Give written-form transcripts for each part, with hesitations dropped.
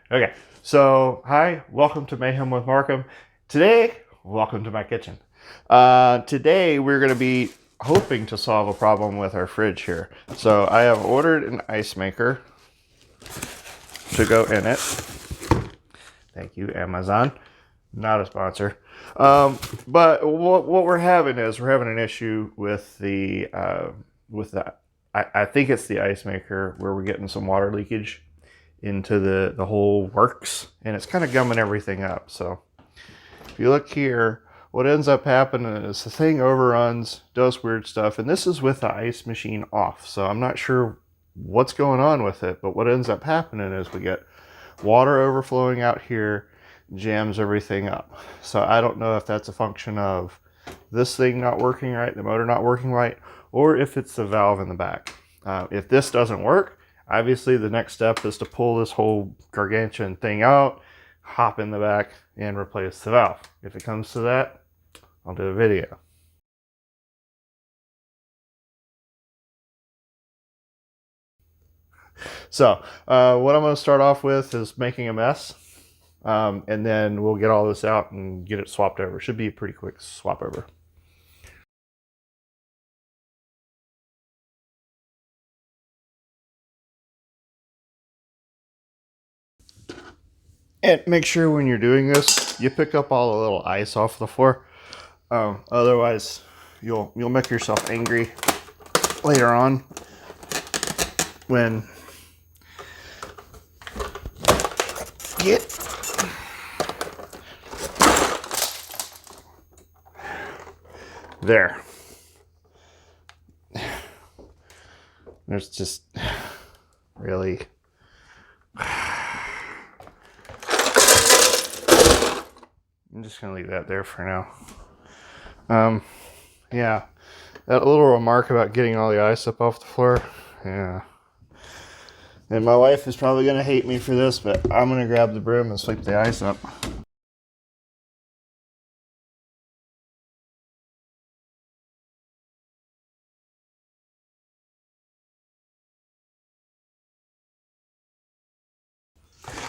Okay, so hi, welcome to Mayhem with Markham. Today, welcome to my kitchen. Today we're going to be hoping to solve a problem with our fridge here. So I have ordered an ice maker to go in it. Thank you, Amazon. Not a sponsor. But what we're having is we're having an issue with the I think it's the ice maker where we're getting some water leakage into the whole works, and it's kind of gumming everything up. So if you look here, what ends up happening is the thing overruns, does weird stuff, and this is with the ice machine off. So I'm not sure what's going on with it, but what ends up happening is we get water overflowing out here, jams everything up. So I don't know if that's a function of this thing not working right, the motor not working right, or if it's the valve in the back. If this doesn't work, obviously the next step is to pull this whole gargantuan thing out, hop in the back, and replace the valve. If it comes to that, I'll do a video. So what I'm going to start off with is making a mess, and then we'll get all this out and get it swapped over. Should be a pretty quick swap over. And make sure when you're doing this, you pick up all the little ice off the floor. Otherwise, you'll make yourself angry later on when get there. There's just really I'm just gonna leave that there for now. Yeah, that little remark about getting all the ice up off the floor. Yeah, and my wife is probably gonna hate me for this, but I'm gonna grab the broom and sweep the ice up.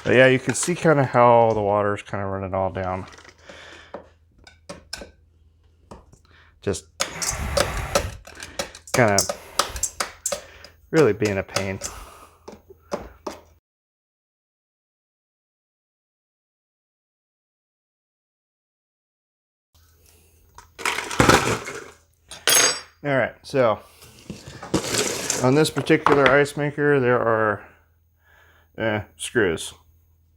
But yeah, you can see kind of how the water is kind of running all down. Just kind of really being a pain. All right, so on this particular ice maker, there are screws.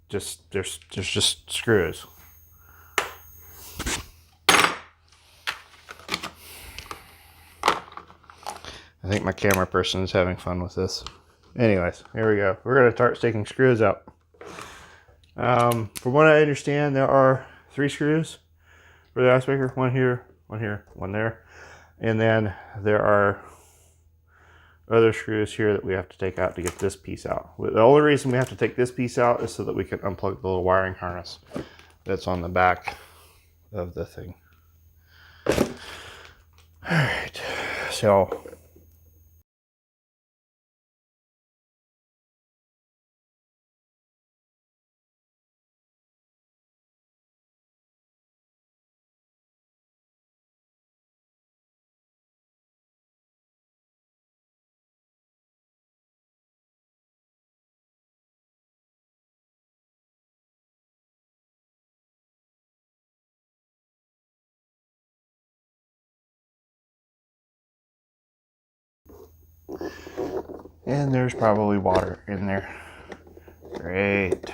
There's just screws. I think my camera person is having fun with this. Anyways, here we go. We're gonna start taking screws out. From what I understand, there are 3 screws for the ice maker. One here, one there. And then there are other screws here that we have to take out to get this piece out. The only reason we have to take this piece out is so that we can unplug the little wiring harness that's on the back of the thing. All right, so and there's probably water in there. Great.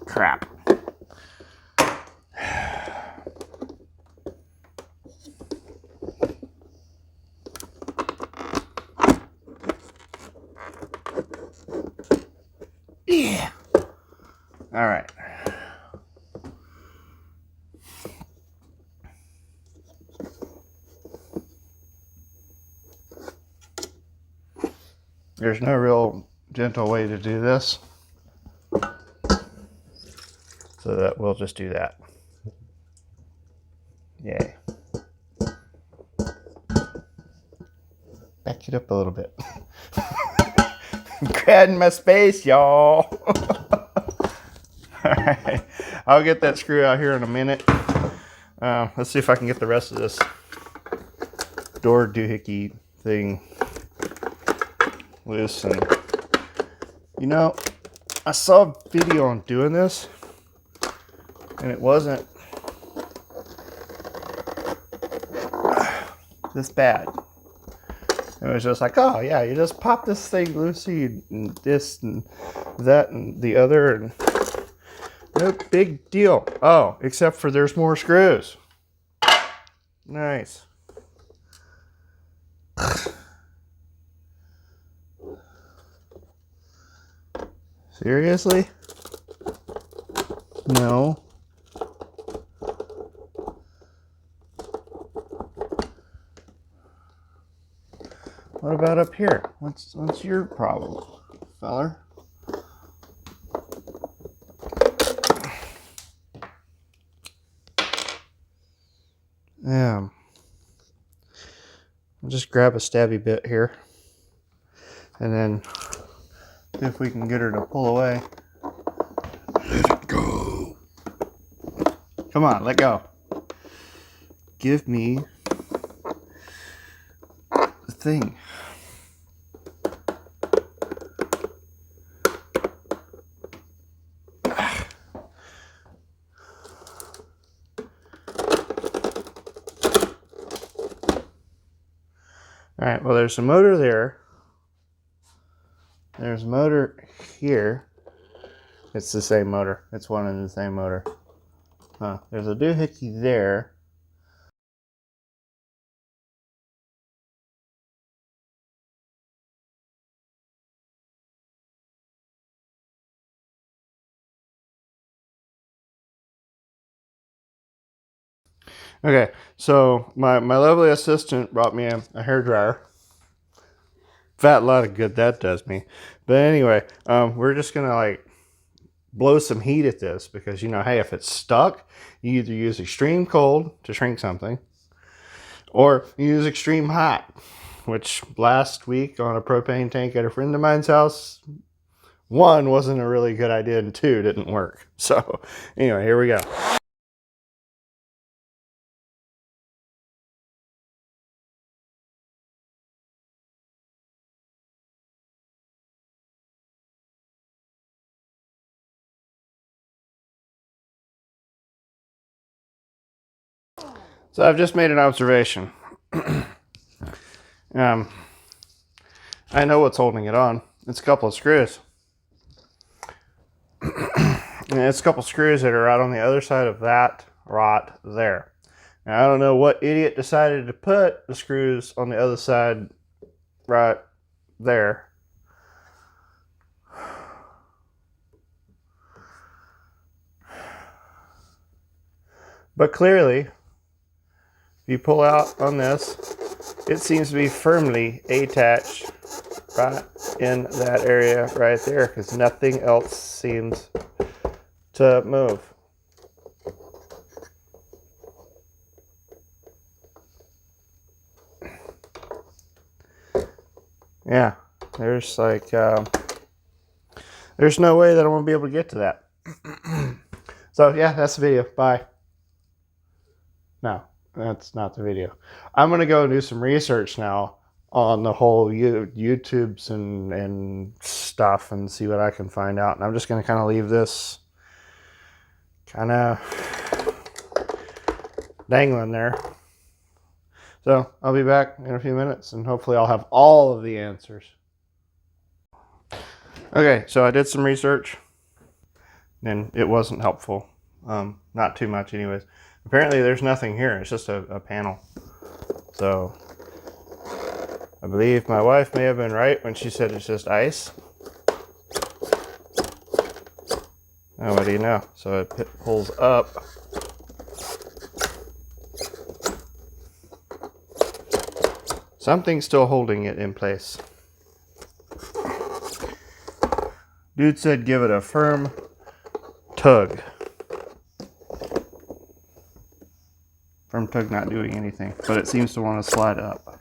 Crap. Yeah. All right. There's no real gentle way to do this. So that we'll just do that. Yay. Back it up a little bit. Grabbing my space, y'all. Alright, I'll get that screw out here in a minute. Let's see if I can get the rest of this door doohickey thing loose. And you know, I saw a video on doing this, and it wasn't this bad. It was just like, oh yeah, you just pop this thing loosey and this and that and the other, and no big deal. Oh, except for there's more screws. Nice. Seriously? No. What about up here? What's your problem, feller? I'll just grab a stabby bit here, and then see if we can get her to pull away. Let it go. Come on, let go. Give me the thing. All right, well, there's a motor there. There's a motor here. It's the same motor. It's one and the same motor. Huh. There's a doohickey there. Okay, so my lovely assistant brought me a hairdryer. Fat lot of good that does me. But anyway, we're just gonna like blow some heat at this, because you know, hey, if it's stuck, you either use extreme cold to shrink something, or you use extreme hot, which last week on a propane tank at a friend of mine's house, 1 wasn't a really good idea, and 2 didn't work. So anyway, here we go. So I've just made an observation. I know what's holding it on. It's a couple of screws. And it's a couple of screws that are out on the other side of that rot there. Now, I don't know what idiot decided to put the screws on the other side right there. But clearly, if you pull out on this, it seems to be firmly attached right in that area right there, because nothing else seems to move. Yeah, there's like, there's no way that I won't be able to get to that. So yeah, that's the video. Bye. No, that's not the video. I'm going to go do some research now on the whole YouTubes and stuff, and see what I can find out. And I'm just going to kind of leave this kind of dangling there. So I'll be back in a few minutes, and hopefully I'll have all of the answers. Okay, so I did some research, and it wasn't helpful. Not too much anyways. Apparently there's nothing here. It's just a panel. So I believe my wife may have been right when she said it's just ice. Oh, what do you know? So it pulls up. Something's still holding it in place. Dude said give it a firm tug. from Tug not doing anything, but it seems to want to slide up,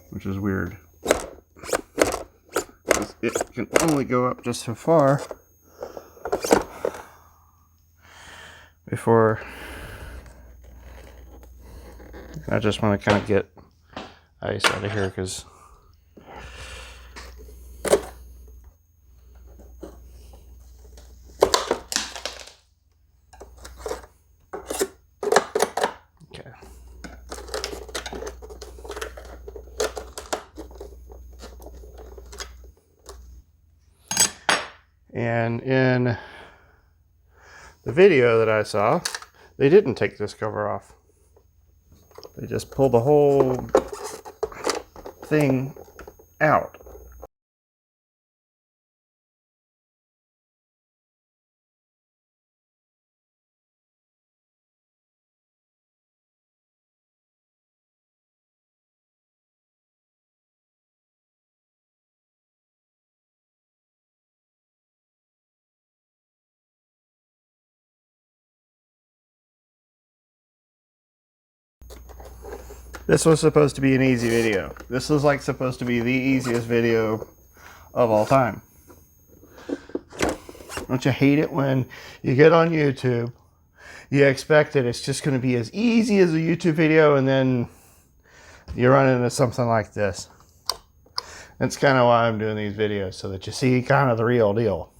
which is weird. It can only go up just so far before I just want to kind of get ice out of here because okay. And in the video that I saw, they didn't take this cover off. They just pulled the whole thing out. This was supposed to be an easy video. This is like supposed to be the easiest video of all time. Don't you hate it when you get on YouTube, you expect that it's just going to be as easy as a YouTube video, and then you run into something like this. That's kind of why I'm doing these videos, so that you see kind of the real deal,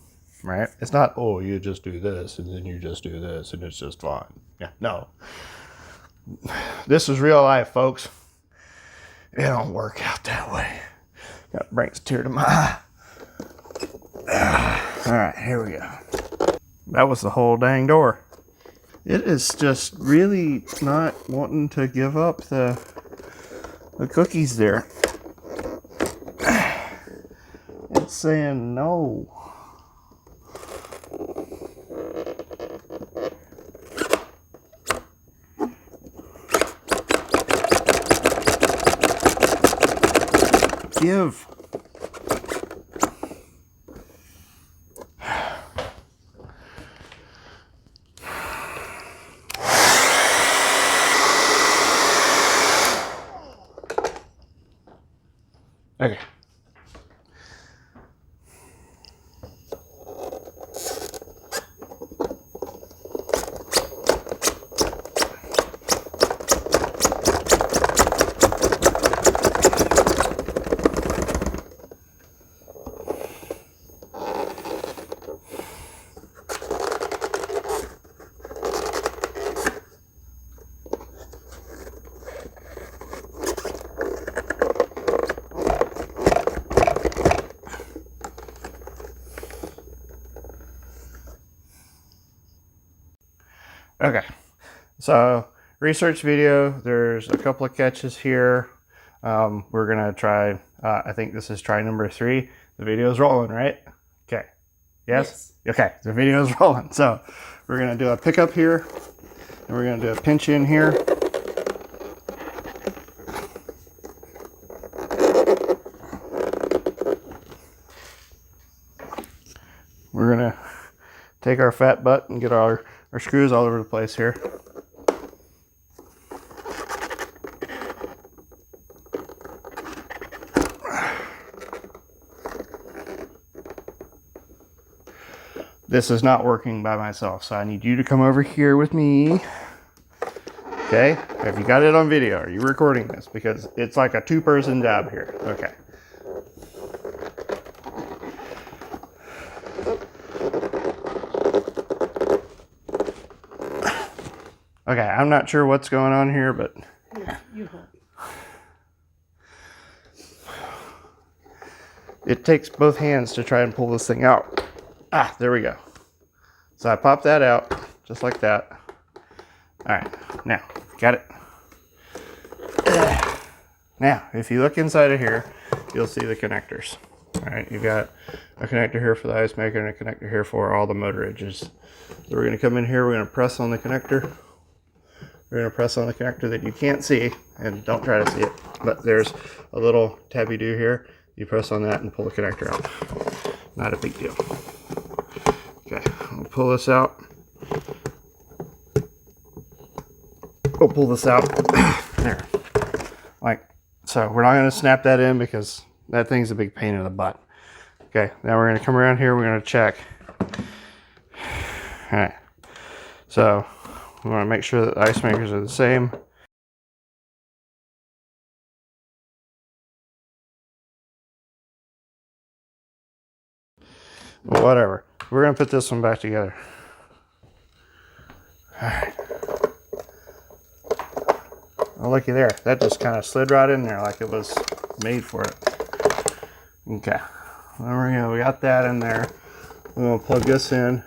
right? It's not, oh, you just do this, and then you just do this, and it's just fine. Yeah, no. This is real life, folks. It don't work out that way. That brings a tear to my eye. All right, here we go. That was the whole dang door. It is just really not wanting to give up the cookies there. It's saying no. Give. Okay. Okay, so research video, there's a couple of catches here. We're gonna try, I think this is try number 3. The video's rolling, right? Okay, yes? Okay, the video's rolling. So we're gonna do a pickup here, and we're gonna do a pinch in here. We're gonna take our fat butt and get our screws all over the place here. This is not working by myself, so I need you to come over here with me. Okay? Have you got it on video? Are you recording this? Because it's like a 2-person job here. Okay. Okay, I'm not sure what's going on here, but it takes both hands to try and pull this thing out. Ah, there we go. So I pop that out, just like that. All right, now, got it. Now, if you look inside of here, you'll see the connectors. All right, you've got a connector here for the Icemaker and a connector here for all the motor edges. So we're gonna come in here, we're gonna press on the connector. We're going to press on the connector that you can't see, and don't try to see it, but there's a little tabby-do here. You press on that and pull the connector out. Not a big deal. Okay, I'll pull this out. we'll pull this out. There. Like, so we're not going to snap that in because that thing's a big pain in the butt. Okay, now we're going to come around here. We're going to check. All right. So we want to make sure that the ice makers are the same. Whatever. We're going to put this one back together. All right. Oh, looky there. That just kind of slid right in there like it was made for it. Okay. There we go. We got that in there. We're going to plug this in.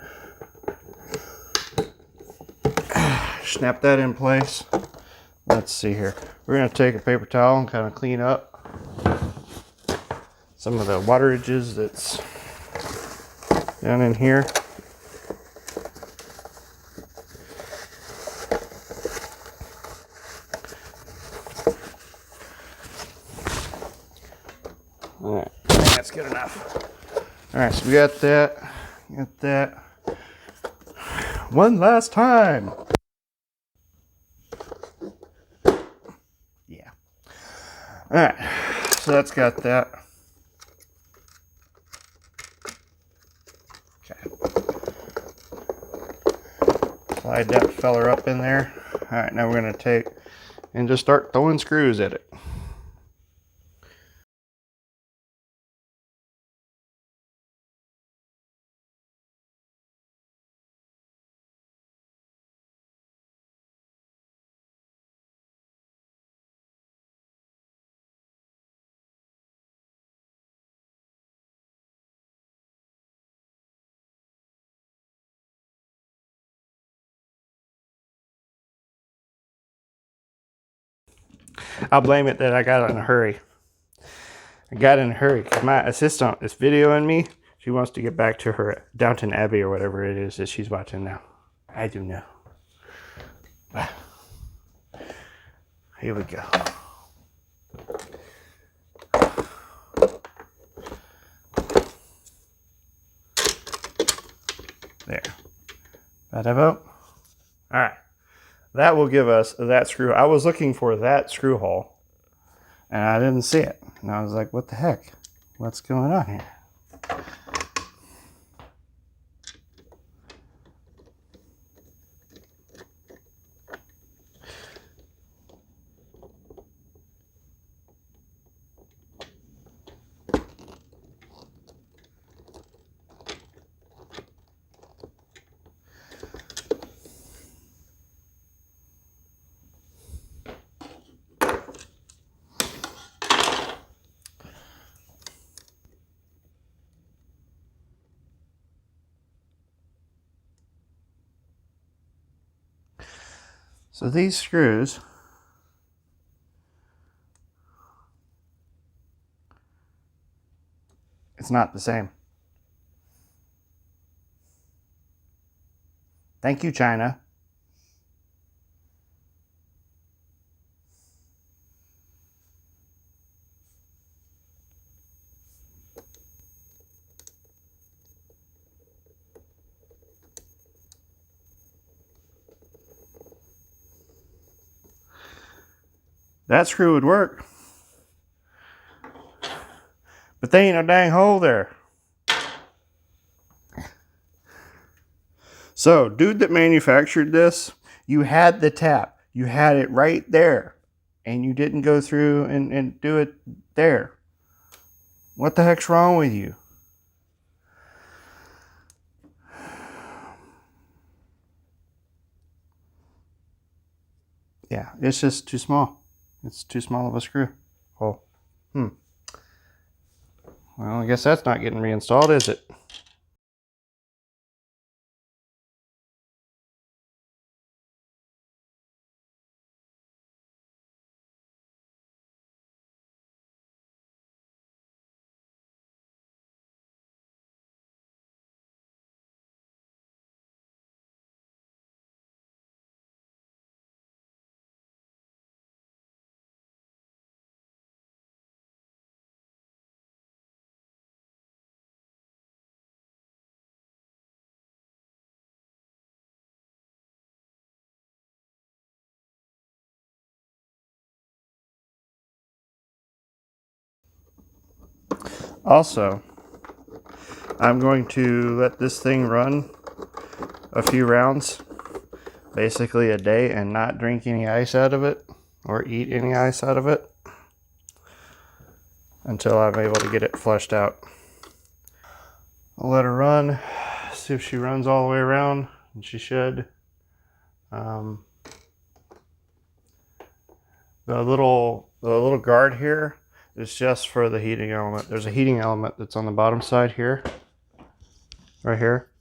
Snap that in place. Let's see here. We're going to take a paper towel and kind of clean up some of the waterages that's down in here. All right, that's good enough. All right, so we got that. Got that. One last time. Yeah. All right, so that's got that. Okay. Slide that feller up in there. All right, now we're going to take and just start throwing screws at it. I'll blame it that I got in a hurry. I got in a hurry because my assistant is videoing me. She wants to get back to her Downton Abbey or whatever it is that she's watching now. I do know. Here we go. There. All right. That will give us that screw. I was looking for that screw hole and I didn't see it. And I was like, what the heck? What's going on here? So these screws, it's not the same. Thank you, China. That screw would work. But there ain't no dang hole there. So, dude that manufactured this, you had the tap. You had it right there. And you didn't go through and do it there. What the heck's wrong with you? Yeah, it's just too small. It's too small of a screw hole. Well, I guess that's not getting reinstalled, is it? Also, I'm going to let this thing run a few rounds, basically a day, and not drink any ice out of it or eat any ice out of it until I'm able to get it flushed out. I'll let her run, see if she runs all the way around, and she should. The little guard here is just for the heating element. There's a heating element that's on the bottom side here, right here,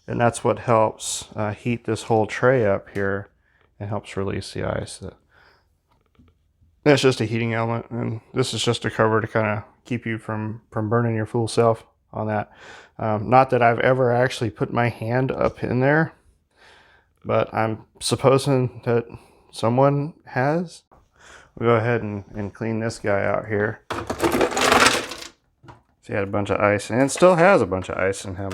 and that's what helps heat this whole tray up here and helps release the ice. That's just a heating element, and this is just a cover to kind of keep you from burning your full self on that. Not that I've ever actually put my hand up in there, but I'm supposing that someone has. We'll go ahead and clean this guy out here. So he had a bunch of ice, and it still has a bunch of ice in him.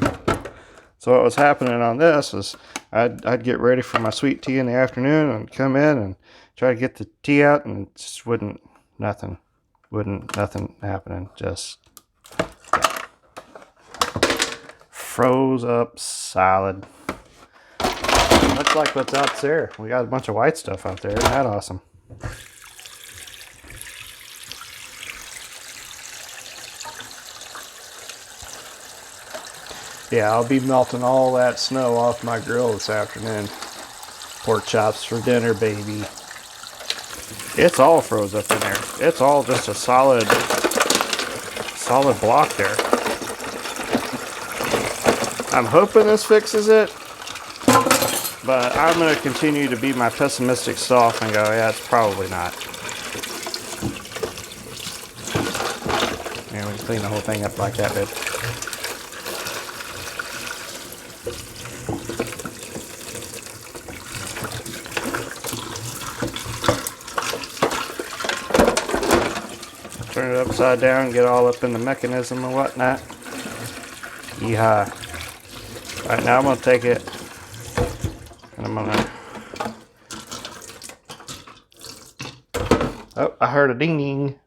So what was happening on this is I'd get ready for my sweet tea in the afternoon and come in and try to get the tea out, and it just nothing happening. Just froze up solid. Looks like what's out there. We got a bunch of white stuff out there. Isn't that awesome? Yeah, I'll be melting all that snow off my grill this afternoon. Pork chops for dinner, baby. It's all froze up in there. It's all just a solid block there. I'm hoping this fixes it, but I'm going to continue to be my pessimistic self and go, yeah, it's probably not. And we can clean the whole thing up like that, babe. Turn it upside down, get all up in the mechanism and whatnot. Yeehaw. Alright, now I'm going to take it and I'm going to... Oh, I heard a ding ding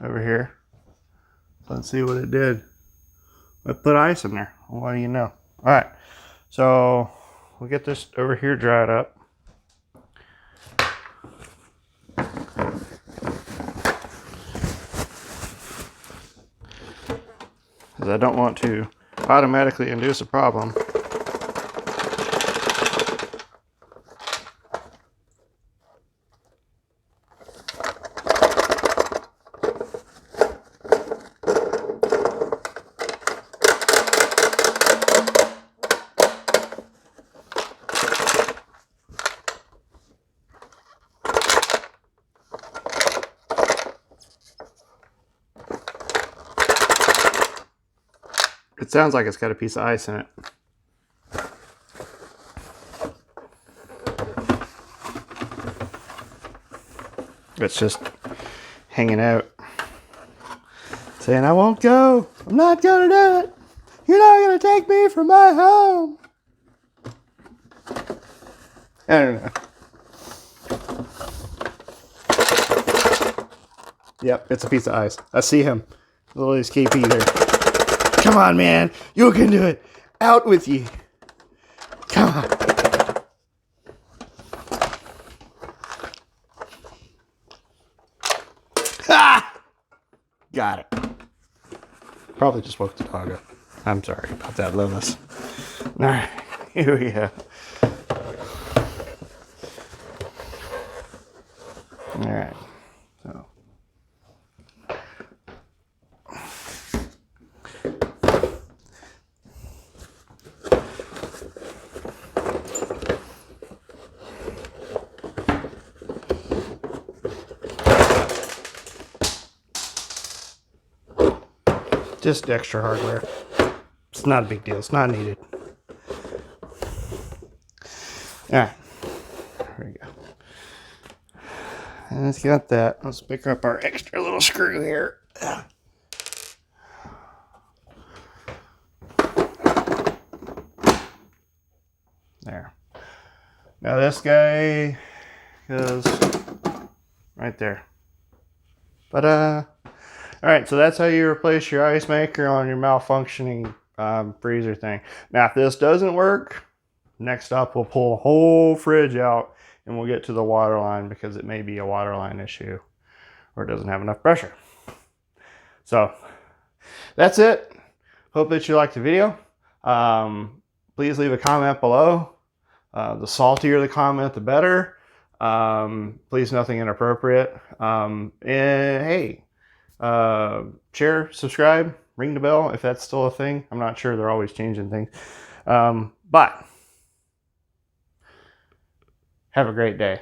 over here. Let's see what it did. I put ice in there. What do you know? Alright, so we'll get this over here dried up. Because I don't want to automatically induce a problem. It sounds like it's got a piece of ice in it. It's just hanging out. Saying, I won't go. I'm not gonna do it. You're not gonna take me from my home. I don't know. Yep, it's a piece of ice. I see him. Little KP there. Come on, man. You can do it. Out with you. Come on. Ha! Got it. Probably just woke the dog up. I'm sorry about that, Lois. All right. Here we go. All right. So. Just extra hardware. It's not a big deal. It's not needed. Alright. There we go. And it's got that. Let's pick up our extra little screw here. There. Now this guy goes right there. But All right, so that's how you replace your ice maker on your malfunctioning freezer thing. Now, if this doesn't work, next up we'll pull the whole fridge out and we'll get to the water line because it may be a water line issue or it doesn't have enough pressure. So that's it. Hope that you liked the video. Please leave a comment below. The saltier the comment, the better. Please, nothing inappropriate. And hey, share, subscribe, ring the bell if that's still a thing. I'm not sure, they're always changing things. But have a great day.